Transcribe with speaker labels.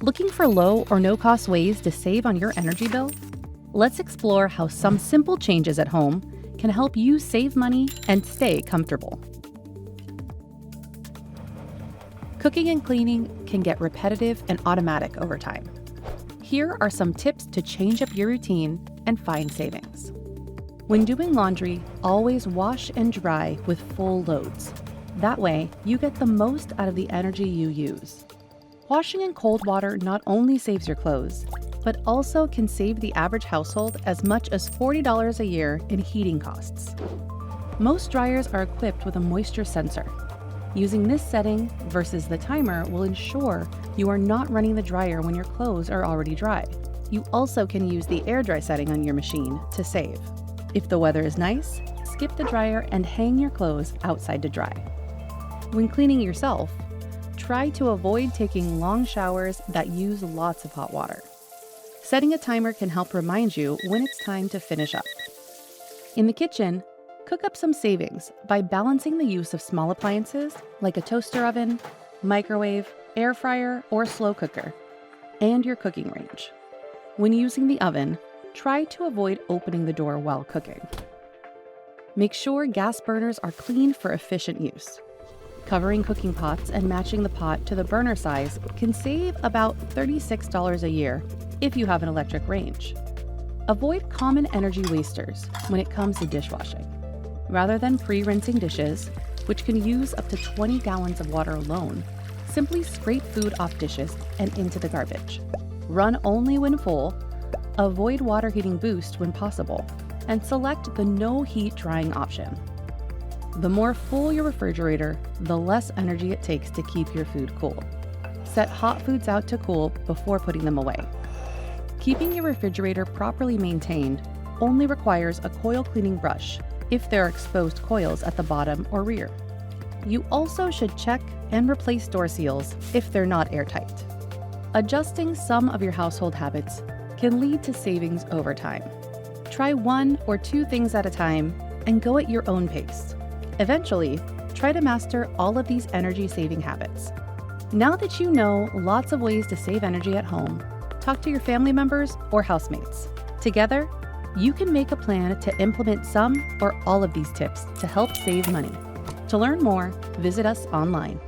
Speaker 1: Looking for low or no-cost ways to save on your energy bill? Let's explore how some simple changes at home can help you save money and stay comfortable. Cooking and cleaning can get repetitive and automatic over time. Here are some tips to change up your routine and find savings. When doing laundry, always wash and dry with full loads. That way, you get the most out of the energy you use. Washing in cold water not only saves your clothes, but also can save the average household as much as $40 a year in heating costs. Most dryers are equipped with a moisture sensor. Using this setting versus the timer will ensure you are not running the dryer when your clothes are already dry. You also can use the air dry setting on your machine to save. If the weather is nice, skip the dryer and hang your clothes outside to dry. When cleaning yourself, try to avoid taking long showers that use lots of hot water. Setting a timer can help remind you when it's time to finish up. In the kitchen, cook up some savings by balancing the use of small appliances like a toaster oven, microwave, air fryer, or slow cooker, and your cooking range. When using the oven, try to avoid opening the door while cooking. Make sure gas burners are clean for efficient use. Covering cooking pots and matching the pot to the burner size can save about $36 a year if you have an electric range. Avoid common energy wasters when it comes to dishwashing. Rather than pre-rinsing dishes, which can use up to 20 gallons of water alone, simply scrape food off dishes and into the garbage. Run only when full, avoid water heating boost when possible, and select the no heat drying option. The more full your refrigerator, the less energy it takes to keep your food cool. Set hot foods out to cool before putting them away. Keeping your refrigerator properly maintained only requires a coil cleaning brush if there are exposed coils at the bottom or rear. You also should check and replace door seals if they're not airtight. Adjusting some of your household habits can lead to savings over time. Try 1 or 2 things at a time and go at your own pace. Eventually, try to master all of these energy-saving habits. Now that you know lots of ways to save energy at home, talk to your family members or housemates. Together, you can make a plan to implement some or all of these tips to help save money. To learn more, visit us online.